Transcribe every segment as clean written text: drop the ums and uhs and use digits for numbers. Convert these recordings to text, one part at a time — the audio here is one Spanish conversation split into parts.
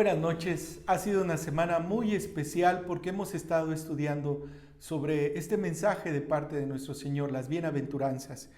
Buenas noches. Ha sido una semana muy especial porque hemos estado estudiando sobre este mensaje de parte de nuestro Señor, las bienaventuranzas.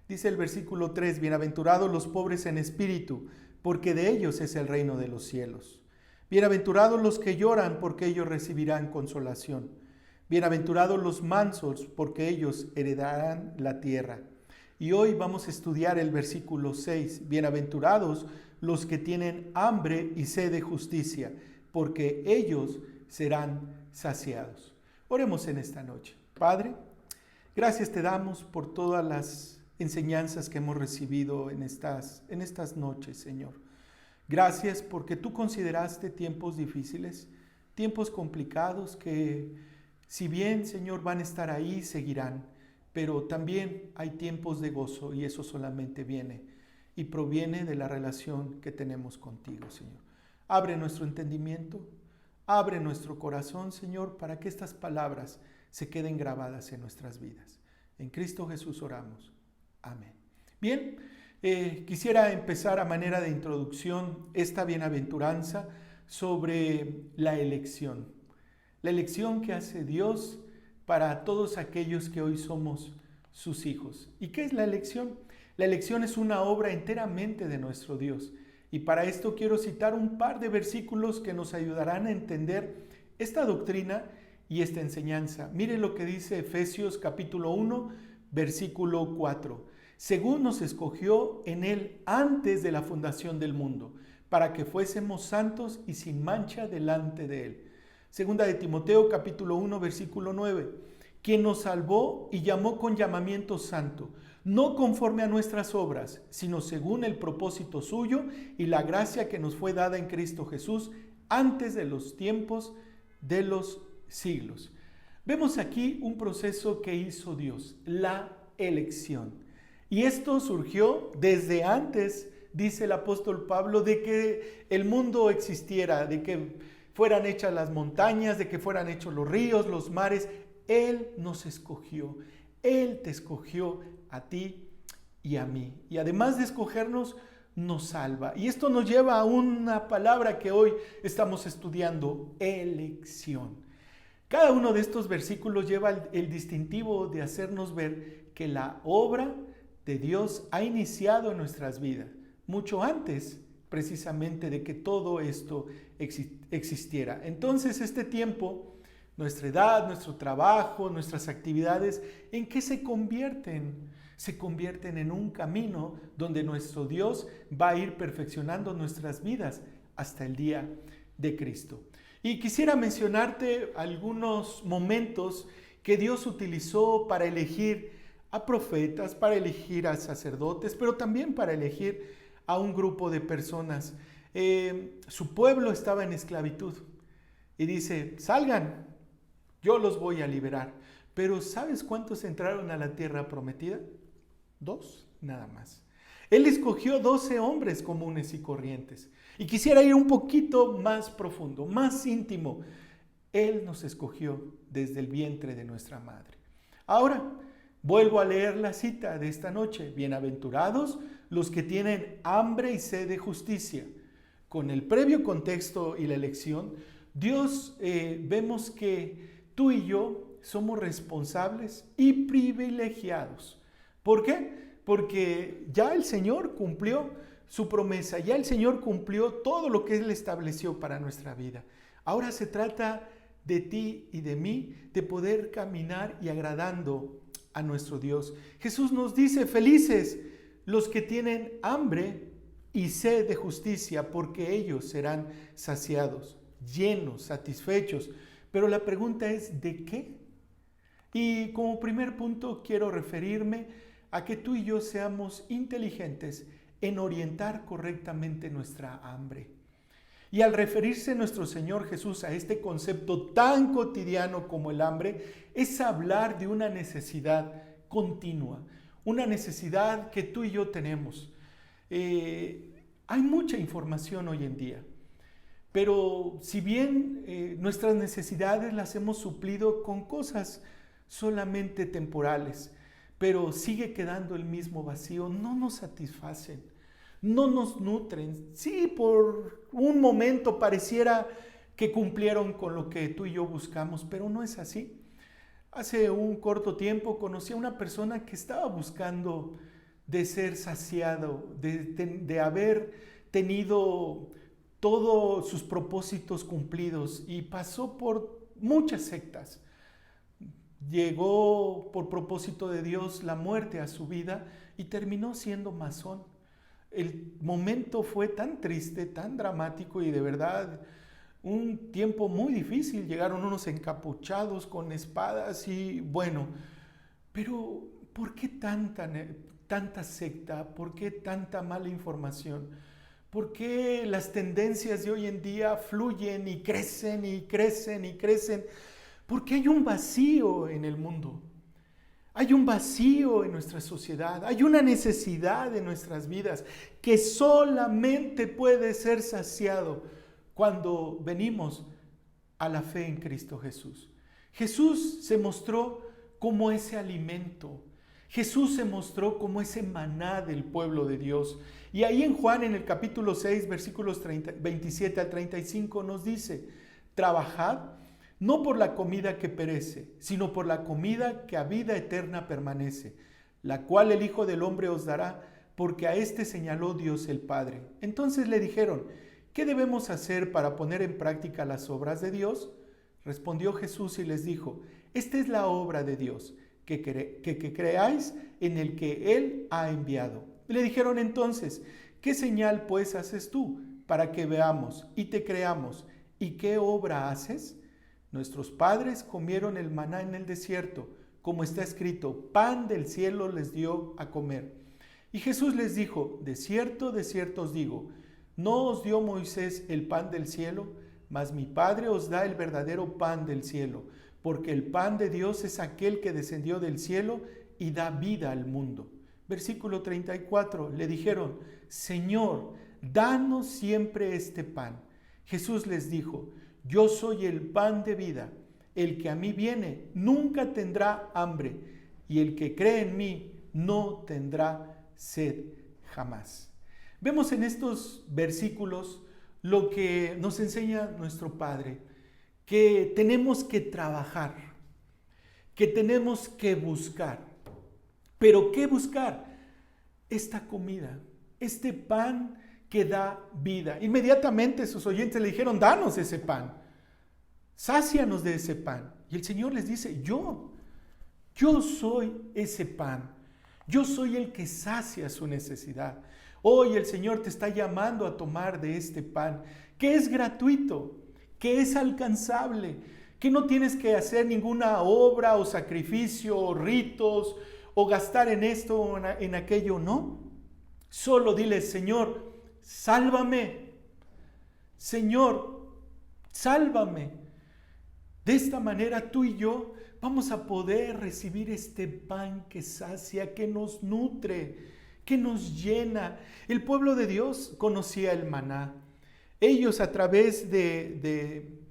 Dice el versículo 3, bienaventurados los pobres en espíritu, porque de ellos es el reino de los cielos. Bienaventurados los que lloran, porque ellos recibirán consolación. Bienaventurados los mansos, porque ellos heredarán la tierra. Y hoy vamos a estudiar el versículo 6, bienaventurados los que tienen hambre y sed de justicia, porque ellos serán saciados. Oremos en esta noche. Padre, gracias te damos por todas las enseñanzas que hemos recibido en estas noches, Señor. Gracias porque tú consideraste tiempos difíciles, tiempos complicados que, si bien, Señor, van a estar ahí, seguirán, pero también hay tiempos de gozo y eso solamente viene y proviene de la relación que tenemos contigo, Señor. Abre nuestro entendimiento, abre nuestro corazón, Señor, para que estas palabras se queden grabadas en nuestras vidas. En Cristo Jesús oramos. Amén. Bien, quisiera empezar a manera de introducción esta bienaventuranza sobre la elección. La elección que hace Dios para todos aquellos que hoy somos sus hijos. ¿Y qué es la elección? La elección es una obra enteramente de nuestro Dios. Y para esto quiero citar un par de versículos que nos ayudarán a entender esta doctrina y esta enseñanza. Mire lo que dice Efesios capítulo 1, versículo 4. Según nos escogió en Él antes de la fundación del mundo, para que fuésemos santos y sin mancha delante de Él. Segunda de Timoteo capítulo 1, versículo 9. Quien nos salvó y llamó con llamamiento santo, no conforme a nuestras obras, sino según el propósito suyo y la gracia que nos fue dada en Cristo Jesús antes de los tiempos de los siglos. Vemos aquí un proceso que hizo Dios, la elección. Y esto surgió desde antes, dice el apóstol Pablo, de que el mundo existiera, de que fueran hechas las montañas, de que fueran hechos los ríos, los mares. Él nos escogió, Él te escogió a ti y a mí. Y además de escogernos, nos salva. Y esto nos lleva a una palabra que hoy estamos estudiando, elección. Cada uno de estos versículos lleva el distintivo de hacernos ver que la obra de Dios ha iniciado en nuestras vidas, mucho antes precisamente de que todo esto existiera. Entonces este tiempo, nuestra edad, nuestro trabajo, nuestras actividades, ¿en qué se convierten? Se convierten en un camino donde nuestro Dios va a ir perfeccionando nuestras vidas hasta el día de Cristo. Y quisiera mencionarte algunos momentos que Dios utilizó para elegir a profetas, para elegir a sacerdotes, pero también para elegir a un grupo de personas. Su pueblo estaba en esclavitud y dice, salgan, yo los voy a liberar. Pero ¿sabes cuántos entraron a la tierra prometida? 2, nada más. Él escogió 12 hombres comunes y corrientes. Y quisiera ir un poquito más profundo, más íntimo. Él nos escogió desde el vientre de nuestra madre. Ahora, vuelvo a leer la cita de esta noche. Bienaventurados los que tienen hambre y sed de justicia. Con el previo contexto y la elección, Dios vemos que tú y yo somos responsables y privilegiados. ¿Por qué? Porque ya el Señor cumplió su promesa, ya el Señor cumplió todo lo que Él estableció para nuestra vida. Ahora se trata de ti y de mí, de poder caminar y agradando a nuestro Dios. Jesús nos dice, felices los que tienen hambre y sed de justicia, porque ellos serán saciados, llenos, satisfechos. Pero la pregunta es, ¿de qué? Y como primer punto quiero referirme a que tú y yo seamos inteligentes en orientar correctamente nuestra hambre. Y al referirse nuestro Señor Jesús a este concepto tan cotidiano como el hambre, es hablar de una necesidad continua, una necesidad que tú y yo tenemos. Hay mucha información hoy en día, pero si bien nuestras necesidades las hemos suplido con cosas solamente temporales, pero sigue quedando el mismo vacío, no nos satisfacen. no nos nutren. Sí, por un momento pareciera que cumplieron con lo que tú y yo buscamos, pero no es así. Hace un corto tiempo conocí a una persona que estaba buscando de ser saciado, de haber tenido todos sus propósitos cumplidos, y pasó por muchas sectas. Llegó por propósito de Dios la muerte a su vida y terminó siendo masón. El momento fue tan triste, tan dramático, y de verdad un tiempo muy difícil. Llegaron unos encapuchados con espadas y bueno, pero ¿por qué tanta secta? ¿Por qué tanta mala información? ¿Por qué las tendencias de hoy en día fluyen y crecen y crecen y crecen? Porque hay un vacío en el mundo. Hay un vacío en nuestra sociedad. Hay una necesidad en nuestras vidas que solamente puede ser saciado cuando venimos a la fe en Cristo Jesús. Jesús se mostró como ese alimento. Jesús se mostró como ese maná del pueblo de Dios. Y ahí en Juan, en el capítulo 6, versículos 27 al 35, nos dice: trabajad no por la comida que perece, sino por la comida que a vida eterna permanece, la cual el Hijo del Hombre os dará, porque a éste señaló Dios el Padre. Entonces le dijeron: ¿qué debemos hacer para poner en práctica las obras de Dios? Respondió Jesús y les dijo: esta es la obra de Dios, que creáis en el que Él ha enviado. Le dijeron entonces: ¿qué señal pues haces tú para que veamos y te creamos? ¿Y qué obra haces? Nuestros padres comieron el maná en el desierto, como está escrito: pan del cielo les dio a comer. Y Jesús les dijo: de cierto os digo, no os dio Moisés el pan del cielo, mas mi Padre os da el verdadero pan del cielo, porque el pan de Dios es aquel que descendió del cielo y da vida al mundo. Versículo 34, le dijeron: Señor, danos siempre este pan. Jesús les dijo: yo soy el pan de vida. El que a mí viene nunca tendrá hambre, y el que cree en mí no tendrá sed jamás. Vemos en estos versículos lo que nos enseña nuestro Padre, que tenemos que trabajar, que tenemos que buscar. ¿Pero qué buscar? Esta comida, este pan que da vida. Inmediatamente sus oyentes le dijeron: danos ese pan, sácianos de ese pan. Y el Señor les dice: yo soy ese pan, yo soy el que sacia su necesidad. Hoy el Señor te está llamando a tomar de este pan, que es gratuito, que es alcanzable, que no tienes que hacer ninguna obra o sacrificio o ritos o gastar en esto o en aquello, no. Solo dile: Señor, sálvame. Señor, sálvame. De esta manera tú y yo vamos a poder recibir este pan que sacia, que nos nutre, que nos llena. El pueblo de Dios conocía el maná. Ellos, a través de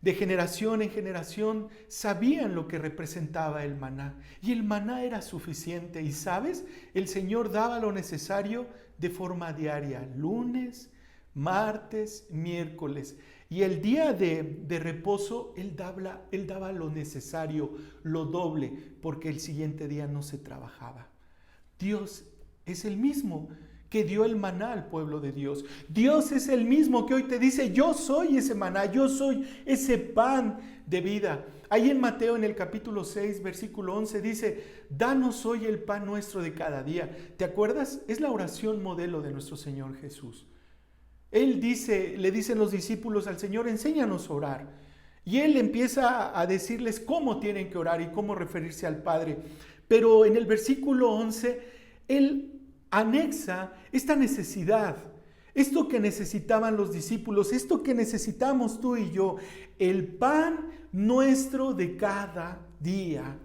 generación en generación, sabían lo que representaba el maná. Y el maná era suficiente. Y ¿sabes? El Señor daba lo necesario de forma diaria: lunes, martes, miércoles. Y el día de reposo, Él daba lo necesario, lo doble, porque el siguiente día no se trabajaba. Dios es el mismo que dio el maná al pueblo de Dios. Dios es el mismo que hoy te dice: yo soy ese maná, yo soy ese pan de vida. Ahí en Mateo, en el capítulo 6, versículo 11, dice: danos hoy el pan nuestro de cada día. ¿Te acuerdas? Es la oración modelo de nuestro Señor Jesús. Él le dicen los discípulos al Señor: enséñanos a orar. Y Él empieza a decirles cómo tienen que orar y cómo referirse al Padre. Pero en el versículo 11, Él anexa esta necesidad, esto que necesitaban los discípulos, esto que necesitamos tú y yo: el pan nuestro de cada día.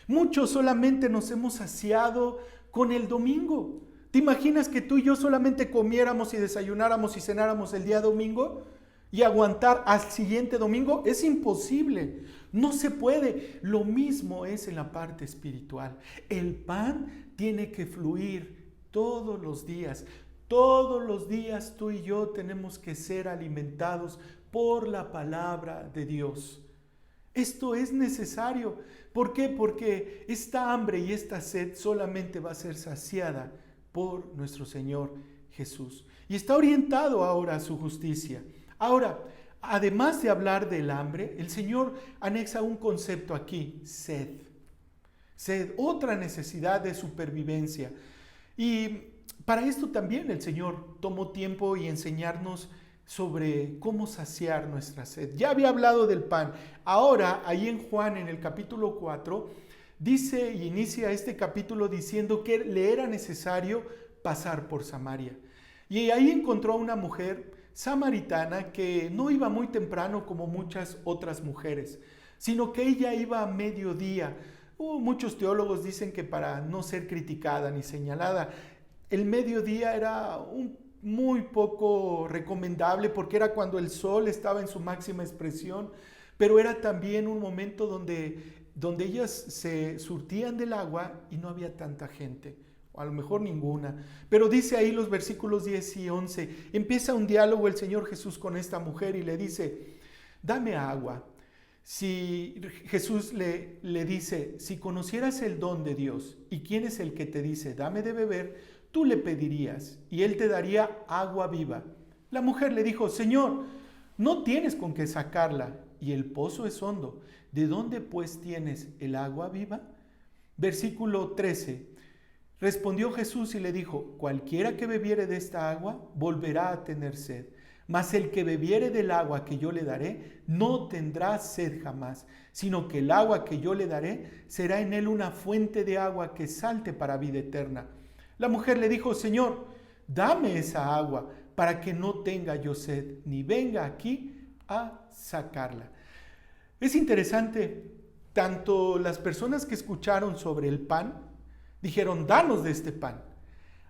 Muchos solamente nos hemos saciado con el domingo. ¿Te imaginas que tú y yo solamente comiéramos y desayunáramos y cenáramos el día domingo y aguantar al siguiente domingo? Es imposible, no se puede. Lo mismo es en la parte espiritual. El pan tiene que fluir todos los días. Todos los días tú y yo tenemos que ser alimentados por la palabra de Dios. Esto es necesario. ¿Por qué? Porque esta hambre y esta sed solamente va a ser saciada por nuestro Señor Jesús. Y está orientado ahora a su justicia. Ahora, además de hablar del hambre, el Señor anexa un concepto aquí: sed. Sed, otra necesidad de supervivencia. Y para esto también el Señor tomó tiempo y enseñarnos sobre cómo saciar nuestra sed. Ya había hablado del pan. Ahora, ahí en Juan, en el capítulo 4, dice y inicia este capítulo diciendo que le era necesario pasar por Samaria. Y ahí encontró a una mujer samaritana que no iba muy temprano como muchas otras mujeres, sino que ella iba a mediodía. Muchos teólogos dicen que para no ser criticada ni señalada, el mediodía era muy poco recomendable porque era cuando el sol estaba en su máxima expresión, pero era también un momento donde ellas se surtían del agua y no había tanta gente, o a lo mejor ninguna. Pero dice ahí los versículos 10 y 11, empieza un diálogo el Señor Jesús con esta mujer y le dice: dame agua. Si Jesús le dice: si conocieras el don de Dios y quién es el que te dice dame de beber, tú le pedirías y él te daría agua viva. La mujer le dijo: Señor, no tienes con qué sacarla y el pozo es hondo. ¿De dónde pues tienes el agua viva? Versículo 13. Respondió Jesús y le dijo: cualquiera que bebiere de esta agua volverá a tener sed. Mas el que bebiere del agua que yo le daré no tendrá sed jamás, sino que el agua que yo le daré será en él una fuente de agua que salte para vida eterna. La mujer le dijo: Señor, dame esa agua para que no tenga yo sed, ni venga aquí a sacarla. Es interesante, tanto las personas que escucharon sobre el pan, dijeron: danos de este pan.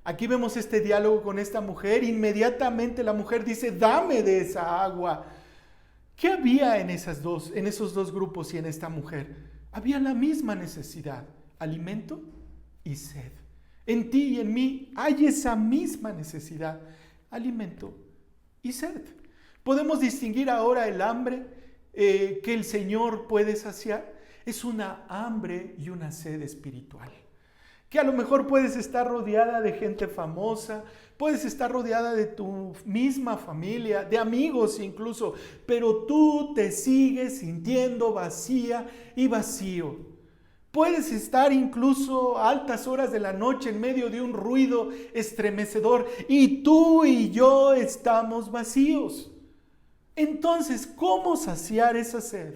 Aquí vemos este diálogo con esta mujer. Inmediatamente la mujer dice: dame de esa agua. ¿Qué había en esos dos grupos y en esta mujer? Había la misma necesidad: alimento y sed. En ti y en mí hay esa misma necesidad: alimento y sed. Podemos distinguir ahora el hambre que el Señor puede saciar. Es una hambre y una sed espiritual. Que a lo mejor puedes estar rodeada de gente famosa, puedes estar rodeada de tu misma familia, de amigos incluso, pero tú te sigues sintiendo vacía y vacío. Puedes estar incluso a altas horas de la noche en medio de un ruido estremecedor y tú y yo estamos vacíos. Entonces, ¿cómo saciar esa sed?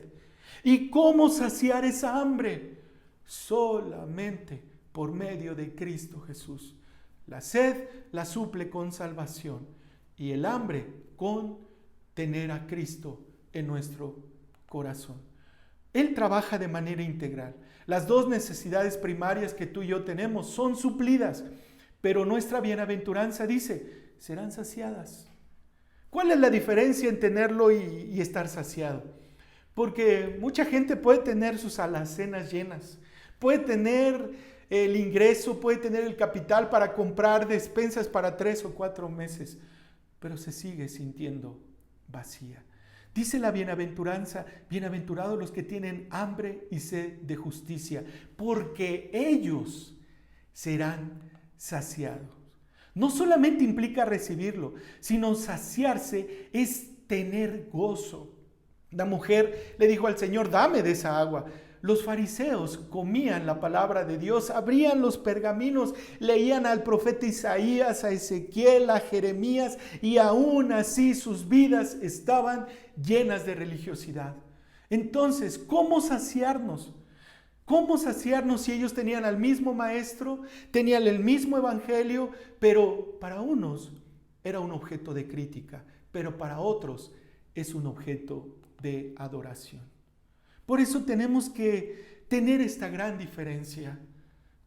¿Y cómo saciar esa hambre? Solamente por medio de Cristo Jesús. La sed la suple con salvación y el hambre con tener a Cristo en nuestro corazón. Él trabaja de manera integral. Las dos necesidades primarias que tú y yo tenemos son suplidas, pero nuestra bienaventuranza dice: serán saciadas. ¿Cuál es la diferencia en tenerlo y estar saciado? Porque mucha gente puede tener sus alacenas llenas, puede tener el ingreso, puede tener el capital para comprar despensas para 3 o 4 meses, pero se sigue sintiendo vacía. Dice la bienaventuranza: bienaventurados los que tienen hambre y sed de justicia, porque ellos serán saciados. No solamente implica recibirlo, sino saciarse es tener gozo. La mujer le dijo al Señor: dame de esa agua. Los fariseos comían la palabra de Dios, abrían los pergaminos, leían al profeta Isaías, a Ezequiel, a Jeremías, y aún así sus vidas estaban llenas de religiosidad. Entonces, ¿cómo saciarnos? ¿Cómo saciarnos si ellos tenían al mismo maestro, tenían el mismo evangelio, pero para unos era un objeto de crítica, pero para otros es un objeto de adoración? Por eso tenemos que tener esta gran diferencia.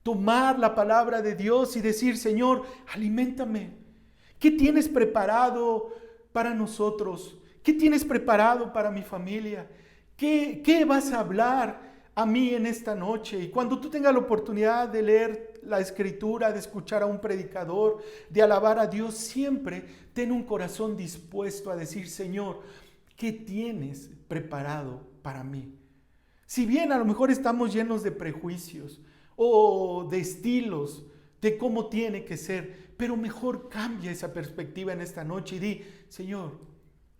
Tomar la palabra de Dios y decir: Señor, aliméntame. ¿Qué tienes preparado para nosotros? ¿Qué tienes preparado para mi familia? ¿Qué vas a hablar a mí en esta noche. Y cuando tú tengas la oportunidad de leer la Escritura, de escuchar a un predicador, de alabar a Dios, siempre ten un corazón dispuesto a decir: Señor, ¿qué tienes preparado para mí? Si bien a lo mejor estamos llenos de prejuicios o de estilos de cómo tiene que ser, pero mejor cambia esa perspectiva en esta noche y di: Señor,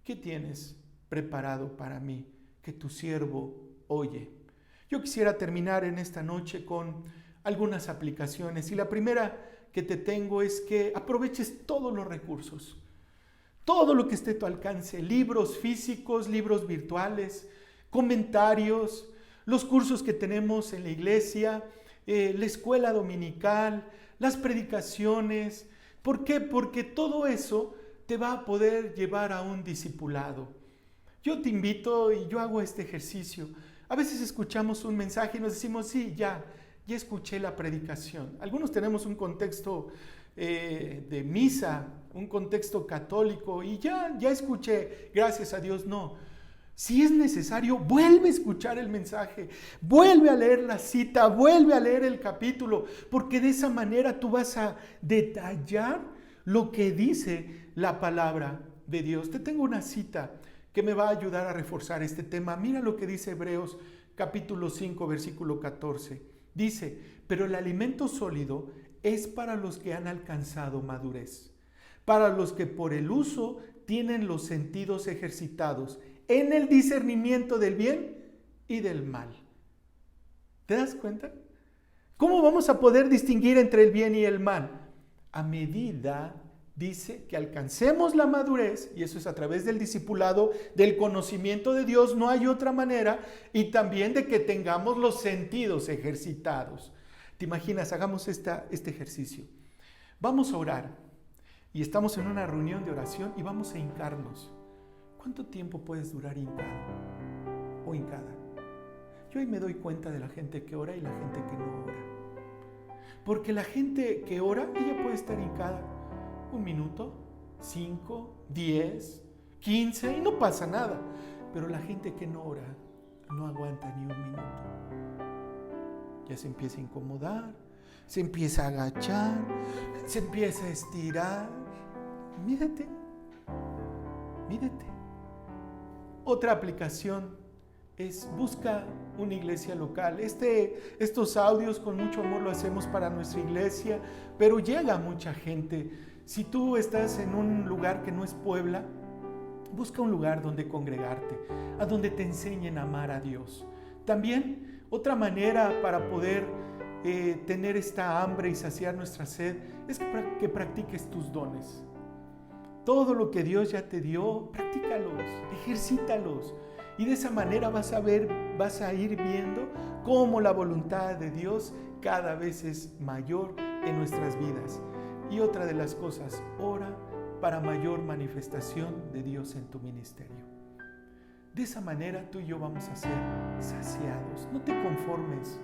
¿qué tienes preparado para mí? Que tu siervo oye. Yo quisiera terminar en esta noche con algunas aplicaciones, y la primera que te tengo es que aproveches todos los recursos, todo lo que esté a tu alcance: libros físicos, libros virtuales, comentarios, los cursos que tenemos en la iglesia, la escuela dominical, las predicaciones. ¿Por qué? Porque todo eso te va a poder llevar a un discipulado. Yo te invito, y yo hago este ejercicio. A veces escuchamos un mensaje y nos decimos: sí, ya escuché la predicación. Algunos tenemos un contexto de misa, un contexto católico, y ya escuché, gracias a Dios. No. Si es necesario, vuelve a escuchar el mensaje, vuelve a leer la cita, vuelve a leer el capítulo, porque de esa manera tú vas a detallar lo que dice la palabra de Dios. Te tengo una cita que me va a ayudar a reforzar este tema. Mira lo que dice Hebreos capítulo 5, versículo 14. Dice: pero el alimento sólido es para los que han alcanzado madurez, para los que por el uso tienen los sentidos ejercitados en el discernimiento del bien y del mal. ¿Te das cuenta? ¿Cómo vamos a poder distinguir entre el bien y el mal? A medida, dice, que alcancemos la madurez, y eso es a través del discipulado, del conocimiento de Dios, no hay otra manera, y también de que tengamos los sentidos ejercitados. ¿Te imaginas? Hagamos este ejercicio. Vamos a orar, y estamos en una reunión de oración y vamos a hincarnos. ¿Cuánto tiempo puedes durar hincado o hincada? Yo ahí me doy cuenta de la gente que ora y la gente que no ora. Porque la gente que ora, ella puede estar hincada 1 minuto, 5, 10, 15 y no pasa nada. Pero la gente que no ora no aguanta ni 1 minuto. Ya se empieza a incomodar, se empieza a agachar, se empieza a estirar. Mírate. Otra aplicación es: busca una iglesia local. Estos audios con mucho amor lo hacemos para nuestra iglesia, pero llega mucha gente. Si tú estás en un lugar que no es Puebla, busca un lugar donde congregarte, a donde te enseñen a amar a Dios. También otra manera para poder tener esta hambre y saciar nuestra sed es que practiques tus dones. Todo lo que Dios ya te dio, practícalos, ejercítalos. Y de esa manera vas a ir viendo cómo la voluntad de Dios cada vez es mayor en nuestras vidas. Y otra de las cosas, ora para mayor manifestación de Dios en tu ministerio. De esa manera tú y yo vamos a ser saciados. No te conformes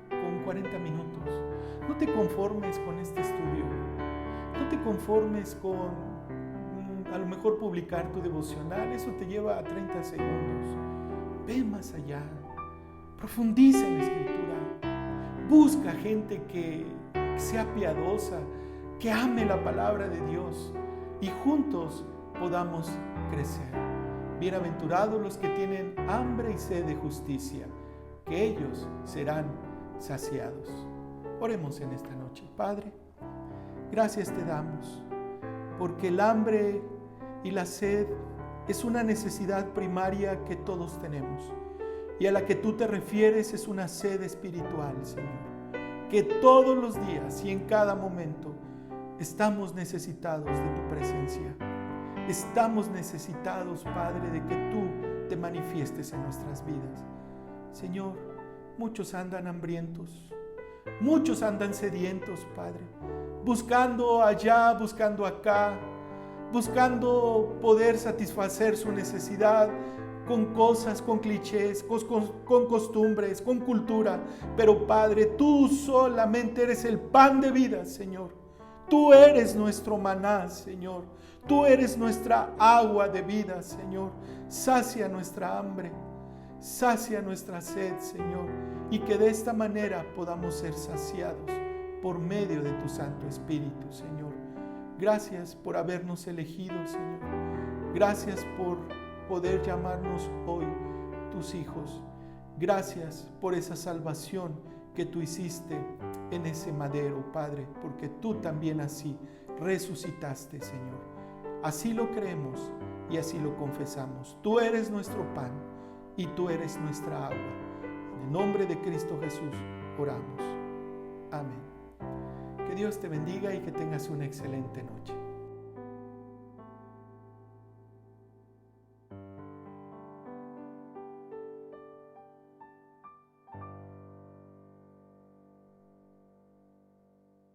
con 40 minutos. No te conformes con este estudio. No te conformes con a lo mejor publicar tu devocional. Eso te lleva a 30 segundos. Ve más allá. Profundiza en la Escritura. Busca gente que sea piadosa, que ame la palabra de Dios, y juntos podamos crecer. Bienaventurados los que tienen hambre y sed de justicia, que ellos serán saciados. Oremos en esta noche. Padre, gracias te damos, porque el hambre y la sed es una necesidad primaria que todos tenemos, y a la que tú te refieres es una sed espiritual, Señor, que todos los días y en cada momento estamos necesitados de tu presencia. Estamos necesitados, Padre, de que tú te manifiestes en nuestras vidas. Señor, muchos andan hambrientos, muchos andan sedientos, Padre, buscando allá, buscando acá, buscando poder satisfacer su necesidad con cosas, con clichés, con costumbres, con cultura. Pero Padre, tú solamente eres el pan de vida, Señor. Tú eres nuestro maná, Señor. Tú eres nuestra agua de vida, Señor. Sacia nuestra hambre. Sacia nuestra sed, Señor, y que de esta manera podamos ser saciados por medio de tu Santo Espíritu, Señor. Gracias por habernos elegido, Señor. Gracias por poder llamarnos hoy tus hijos. Gracias por esa salvación que tú hiciste en ese madero, Padre, porque tú también así resucitaste, Señor. Así lo creemos y así lo confesamos. Tú eres nuestro pan y tú eres nuestra agua. En el nombre de Cristo Jesús oramos. Amén. Que Dios te bendiga y que tengas una excelente noche.